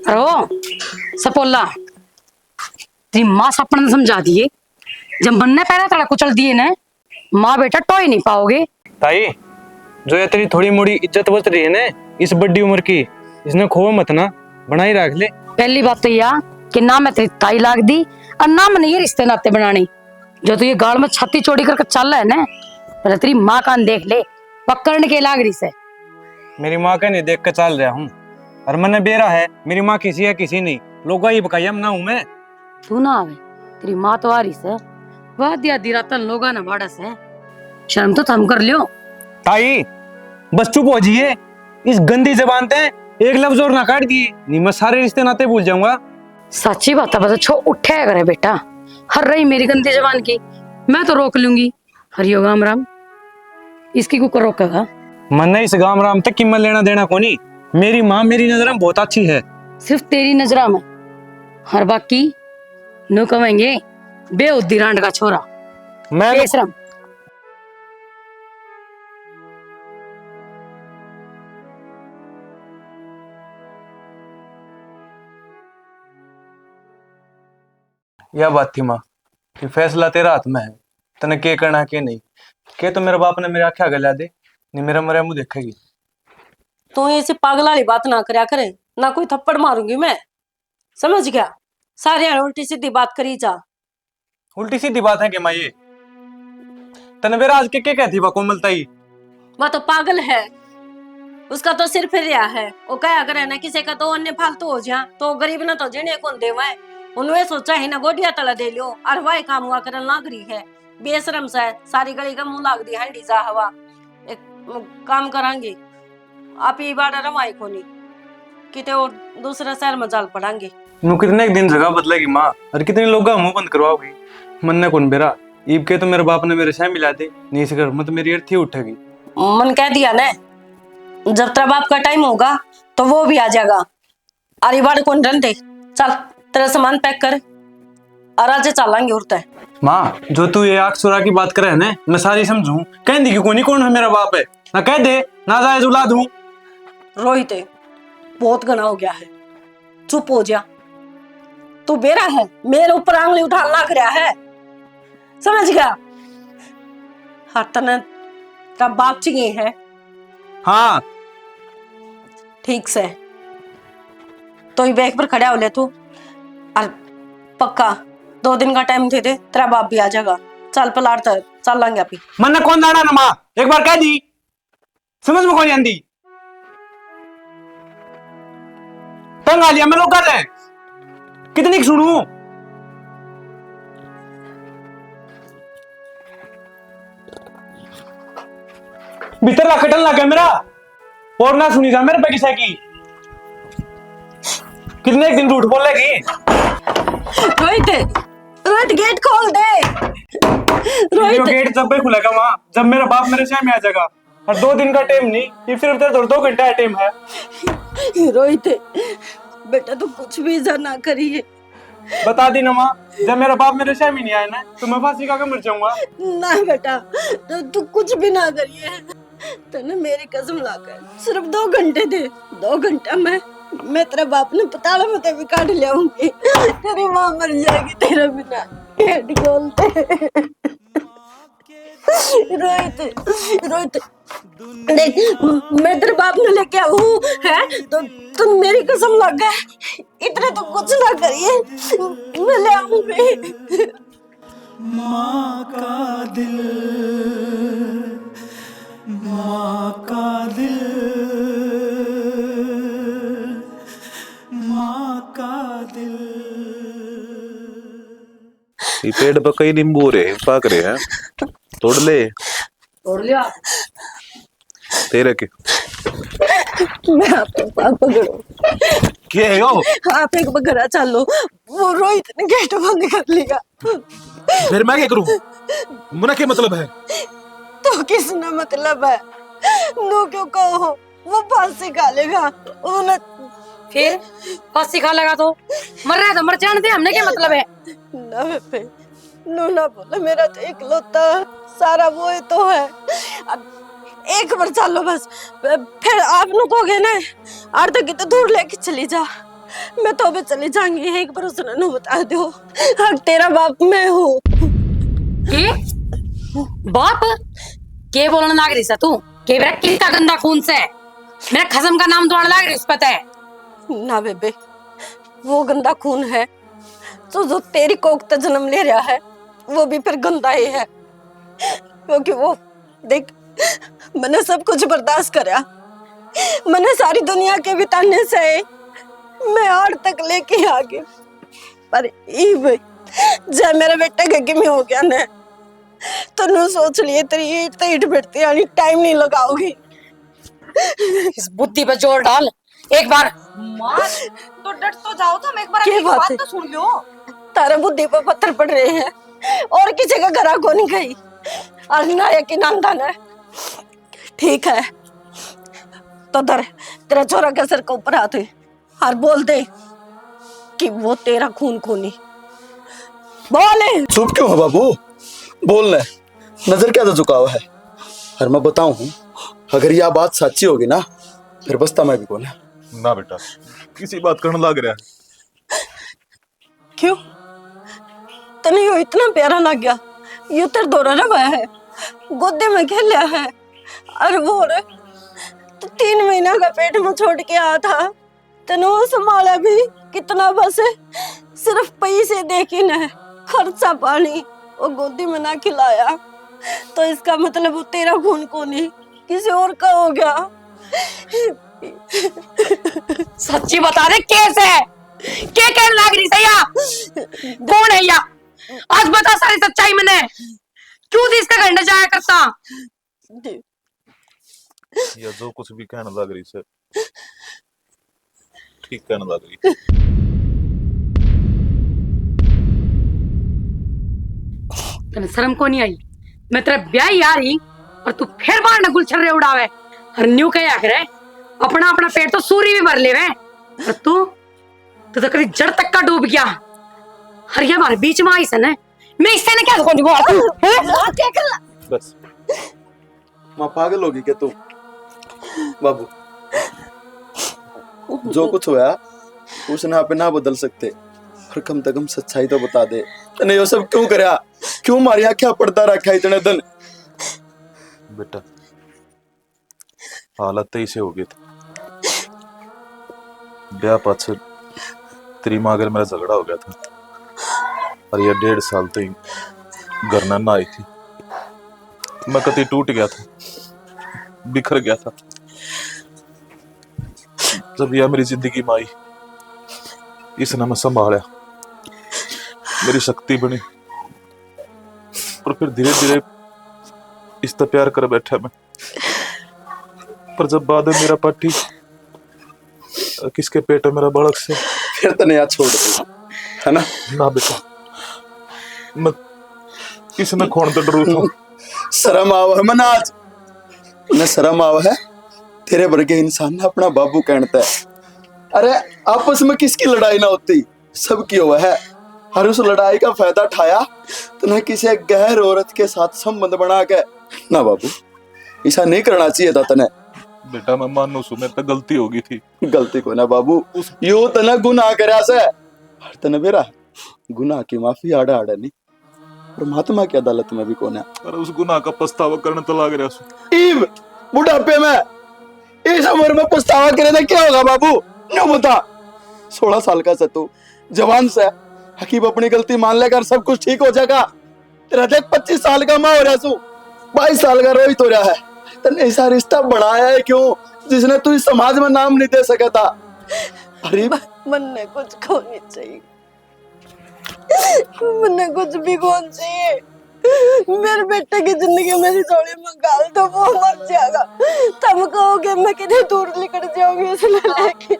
अरे सपोला, तेरी माँ सपन ने समझा दिए, जब मन ने पहला तड़ा कुचल दिए ना, माँ बेटा टोई नहीं पाओगे। ताई, जो ये तेरी थोड़ी मोड़ी इज्जत बच रही है ना इस बड़ी उम्र की, इसने खो मत ना, बनाई रख ले। पहली बात तो यह कि ना मैं तेरी ताई लाग दी और ना मैंने ये रिश्ते नाते बनाने। जो तू ये गाल में छाती चौड़ी करके चल रहा है ना, पहले तेरी माँ कान देख ले, पकड़ने के लाग रही से। मेरी माँ का नहीं देख कर चल रहा हूँ, और मैंने बेरा है मेरी माँ किसी है किसी नहीं, लोग ही बकाया ना हूँ मैं। तू ना आवे, तेरी माँ तो आ रही से, वह दिया दिरातन लोगा ना बाड़ा से, शर्म तो थम कर लियो। ताई बस चुप हो जाइए, इस गंदी जबान ते एक लफ्ज और ना काट दिए नहीं मैं सारे रिश्ते नाते भूल जाऊंगा। सच्ची बात है, बस छो उठे करे बेटा, हर रही मेरी गंदी जबान की, मैं तो रोक लूंगी। हरियो राम राम, इसकी कुकर रोकेगा? मन इस गांव राम तक कीमत लेना देना कोनी। मेरी माँ मेरी नजर में बहुत अच्छी है। सिर्फ तेरी नजरा में, हर बाकी नो कहेंगे बेउद्दी रांड का छोरा, मैं बेशरम। यह बात थी माँ कि फैसला तेरा हाथ में है, तने के करना के नहीं के तो मेरे बाप ने मेरे आख्या गला दे नहीं मेरा मरे मुंह देखेगी। तू ऐसे पागल वाली बात ना करया करे, ना कोई थप्पड़ मारूंगी मैं, समझ गया? सारे उल्टी सीधी बात करी जा। उल्टी सीधी बात है कि माँ ये तने मेरा आज के कहती बा कोमलताई? वह तो पागल है, उसका तो सिर फिर रहा है। वो क्या करे ना किसी का तो अन्य फालतू हो जा तो गरीब ना तो जीने कौन देवा है। उन्हें सोचा है ना गोडिया तला दे लियो और वह काम हुआ करन लाग रही है। बेशरम सा है, सारी गली का मुंह लाग दी हंडी सा हवा। एक काम करांगे, आप ये बार रमाई को नहीं किते और दूसरा शहर में जाल पड़ांगे। नु कितने दिन जगह बदलेगी माँ, और कितने लोग मुंह बंद करवाओगी? मन ने कौन बेरा ईब के तो मेरे बाप ने मेरे साथ मिला दे नहीं इस घर में तो मेरी अर्थी उठेगी। मन कह दिया ना, जब तेरा बाप का टाइम होगा तो वो भी आ जाएगा। अरे बार कौन रन दे, चल तेरा सामान पैक कर और आज चलेंगे उड़ते। माँ जो तू ये आग सुरा की बात करे ना मैं सारी समझू, कह दी कि कौन है मेरा बाप है, ना कह दे ना जायज उला दूं। रोहित बहुत घना हो गया है, चुप हो जा। तू बेरा है, मेरे ऊपर आंगली उठा लग रहा है, समझ गया? हर तने तेरा बाप चाहिए है। हाँ ठीक से तो ही बैग पर खड़ा हो ले तू, और पक्का 2 दिन का टाइम दे दे, तेरा बाप भी आ जाएगा। चल पलाट तर चल लांगे अभी। मन ने कौन दाना ना माँ, एक बार कह दी समझ में कौन आंदी। तंग आ लिया मैं लोग कर कितनी की सुनू। भीतर ला कटन लगा मेरा और ना सुनी जा मेरे पे किसा की। कितने एक दिन झूठ बोलेगी। रोहित, रोहित गेट खोल दे। जो रोहित गेट जब भी खुलेगा वहां, जब मेरा बाप मेरे सामने आ जाएगा। और 2 दिन का टाइम नहीं, ये सिर्फ 2 घंटे का टाइम है। रोहित बेटा तू कुछ भी इज्जत ना करिए। बता दी ना माँ, जब मेरा बाप मेरे सामने नहीं आया ना तो मैं फांसी खा के मर जाऊंगा। ना बेटा तो तू कुछ भी ना करिए। तूने मेरी कसम लाकर सिर्फ 2 घंटे दे, 2 घंटा मैं तेरे बाप ने पताला में भी काट लियाऊंगी। तेरी माँ मर जाएगी तेरे बिना। गेट खोल दे। रोहित, रोहित देख, मैं तेरे बाप ने लेके आऊं है तो तुम मेरी कसम लग गए, इतने तो कुछ ना करिए, मैं ले आऊंगी। माँ का दिल, माँ का दिल, माँ का दिल। ये पेड़ पर कई नींबू रहे पाक रहे हैं, तोड़ ले। तोड़ लिया तेरे के मैं आपके पास पकड़ू, क्या है यो? आप एक बगरा चलो, वो रोहित ने गेट बंद कर लिया। फिर मैं क्या करूं? मुना क्या मतलब है? तो किसने मतलब है? नो क्यों कहो, वो फांसी खा लेगा। उन्हें फिर फांसी खा लगा तो मर रहा है तो मर जाने दे, हमने क्या मतलब है? ना बेबे, नो ना बोले, मेरा तो इकलौता सारा वो ही तो है। अब एक बार चलो बस, फिर आप लोग कहोगे ना अर्ध की तो दूर लेके चली जा, मैं तो अभी चली जाऊंगी। एक बार उसने नो बता दो, हाँ तेरा बाप मैं हूँ। के बाप के बोलने लाग रही सा तू? के मेरा कितना गंदा खून से मेरा खसम का नाम तोड़ लाग रही उस पता है? ना बेबे, वो गंदा खून है तो जो तेरी कोख से जन्म ले रहा है वो भी फिर गंदा ही है। क्योंकि वो देख, मैंने सब कुछ बर्दाश्त करा, मैंने सारी दुनिया के भी ताने से मैं आड़ तक लेके आ गई, पर जब मेरे बेटे के गिमी हो गया ना तो नु सोच लिए तेरी ईट बैठती यानी टाइम नहीं लगाओगी। इस बुद्धि पे जोर डाल एक बार। माँ तो डट तो जाओ, तुम एक बार क्या मेरी बात बात है? तो सुन लो। तारा बुद्धि पर पत्थर पड़ रहे हैं और किसी का घर को नहीं गई, और ना यकीन आंदन है। ठीक है तो धर तेरा छोरा के सर के ऊपर हाथ है और बोल दे कि वो तेरा खून खूनी। बोले चुप क्यों हो बाबू, बोलना नजर क्या झुका हुआ है। और मैं बताऊं हूँ, अगर यह बात सच्ची होगी ना फिर बसता मैं भी कौन है। ना बेटा, किसी बात करने लग रहा है। क्यों तने यो इतना प्यारा लग गया? यू तेरे दौरा रहा है, गोदे में खेला है, और वो रे तो 3 महीना का पेट में छोड़ के आया था, तने वो संभाला भी कितना? बस सिर्फ पैसे देखी न, खर्चा पानी वो गोदी में ना खिलाया, तो इसका मतलब वो तेरा खून को नहीं किसी और का हो गया। सच्ची बता दे कैसे है? क्या कहने लग रही सैया? कौन है या? आज बता सारी सच्चाई मैंने, क्यों थी इसका घंटे जाया करता? या जो कुछ भी कहने लग रही से ठीक कहने लग रही। तने शर्म को नहीं आई? मैं तेरा ब्याह ही आ रही और तू फिर बाहर न गुलछर रे उड़ावे और न्यू कह करे अपना अपना पेट तो सूरी भी भर ले वे, और तू तो कभी जड़ तक का डूब गया। हर ये हमारे बीच में आई सन है, मैं इससे ने क्या दुकान बोला क्या कर ला? बस माँ पागल होगी क्या तू? बाबू जो कुछ हुआ उसने आप ना बदल सकते, और कम से कम सच्चाई तो बता दे, तने ये सब क्यों करया? क्यों मारी आंखें पड़ता रखा इतने दिन? बेटा हालत तो इसे हो गई थी, ब्याह पाछे तेरी माँ अगर मेरा झगड़ा हो गया था और ये 1.5 साल तो ही घर ना आई थी। मैं कति टूट गया था, बिखर गया था। जब यह मेरी जिंदगी में आई, इसने मैं संभाला, मेरी शक्ति बनी, और फिर धीरे धीरे इस तरह प्यार कर बैठा मैं। पर जब बाद में मेरा पाठी किसके पेट है मेरा बालक से, फिर तने याद छोड़ दे, है ना? ना बेटा, मैं किसने खोन तो डरू था। शर्म आवा है मन आज, न शर्म आवा है तेरे वर्गे इंसान ने अपना बाबू कहता है। अरे आपस में किसकी लड़ाई ना होती, सबकी हुआ है। और उस लड़ाई का फायदा उठाया तो न किसी गैर औरत के साथ संबंध बना के। ना बाबू, ऐसा नहीं करना चाहिए था तने। बेटा मैं मानू सु, मेरे पे गलती हो गई थी। गलती को ना बाबू, यो तना गुनाह करया से, और तने बेरा गुनाह की माफी आड़ा आड़ा नहीं, परमात्मा की अदालत में भी कौन है। और उस गुनाह का पछतावा करने तो लग रहा सु। इब बुढ़ापे में इस उम्र में पछतावा करे तो क्या होगा बाबू? न्यू बता। 16 साल का से तू जवान से हकीब अपनी गलती मान लेकर सब कुछ ठीक हो जाएगा। तेरा देख 25 साल का मैं हो रहा सू, 22 साल का रोहित हो रहा है। तने ऐसा रिश्ता बनाया है क्यों जिसने तू इस समाज में नाम नहीं दे सका था? अरे मन ने कुछ खोनी चाहिए, मन कुछ भी खोन चाहिए। मेरे बेटे की जिंदगी मेरी थोड़ी में गाल तो वो मर जाएगा, तब कहोगे मैं कितने दूर निकल जाऊंगी इसलिए, लेकिन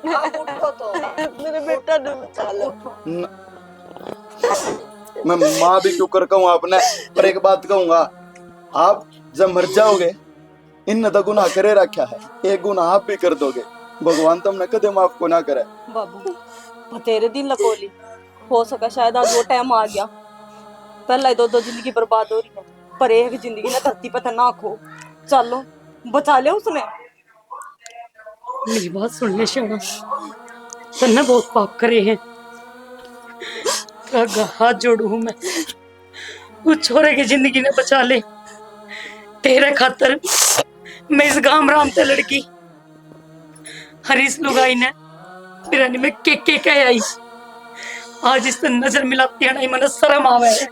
मेरे बेटा ने बचा लो। मैं माँ भी क्यों कर कहूँ आपने, पर एक बात कहूंगा, आप जब मर जाओगे इन तो गुनाह करे रखा है, एक गुनाह आप भी कर दोगे, भगवान तुमने कदे माफ को ना करे। बाबू बतेरे दिन लकोली हो सका शायद आज वो टाइम आ गया। पहला दो जिंदगी बर्बाद हो रही है, पर एक जिंदगी ना धरती पर ना खो। चलो बचा लिया उसने। मेरी बात सुन ले शोना, तन्ने बहुत पाप करे हैं। तेरा हाथ जोड़ू मैं, उस छोरे की जिंदगी ने बचा ले। तेरे खातर मैं इस गांव राम ते लड़की हरीश लुगाई ने बिरानी में के कह आई। आज इस नजर मिलाती है ना, मन शर्म आवे है।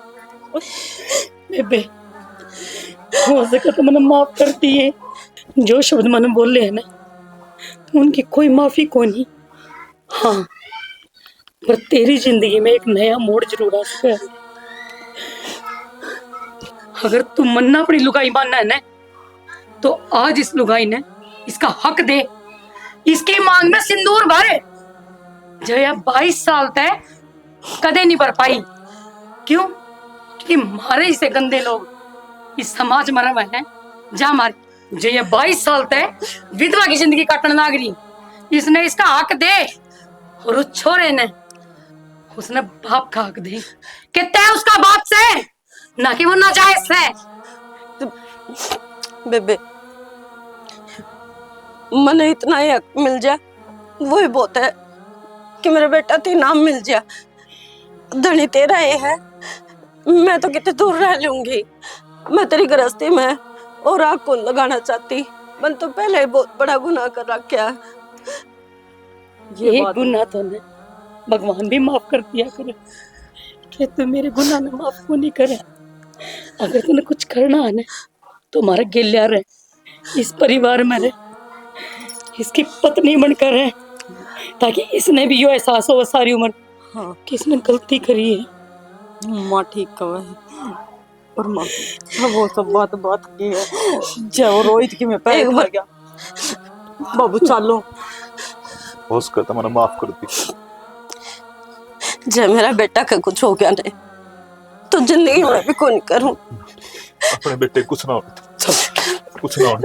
बेबे हो सके तो मैंने माफ करती है। जो शब्द मैंने बोले हैं ना, उनकी कोई माफी को नहीं। हाँ, पर तेरी जिंदगी में एक नया मोड़ जरूर आ सकता है। अगर तू मन्ना अपनी लुगाई मानना है ना, तो आज इस लुगाई ने इसका हक दे, इसकी मांग में सिंदूर भरे। जया 22 साल तक कदे नहीं भर पाई। क्यों? क्योंकि मारे इसे गंदे लोग इस समाज में रहे हैं। जा मारे जया 22 साल तक विधवा की जिंदगी काटने लाग रही, इसने इसका हक दे। और उस छोरे ने उसने बाप का हक दे कि तय उसका बाप से, ना कि वो नाजायज से। बेबे मने इतना ही हक मिल जाए वही बहुत है कि मेरा बेटा ती नाम मिल जाए। धनी तेरा ये है, मैं तो कितने दूर रह लूंगी। मैं तेरी गृहस्थी में और आग को लगाना चाहती, मन तो पहले ही बहुत बड़ा गुनाह कर रखा है। ये गुनाह तो ने भगवान भी माफ कर दिया करे कि तू मेरे गुनाह ने माफ को नहीं करे। अगर तूने कुछ करना है ना, तो हमारा गिल्या रहे, इस परिवार में रहे, इसकी पत्नी बनकर रहे, ताकि इसने भी यो एहसास हो सारी उम्र हाँ कि इसने गलती करी है। माँ ठीक कहा है, और माँ वो सब बात की है जब रोहित की मैं पैर भर गया। बाबू चलो, हो सका तो मैंने माफ कर दी। जब मेरा बेटा का कुछ हो गया नहीं तो जिंदगी में भी कोई नहीं करूं। अपने बेटे कुछ ना हो, कुछ ना हो।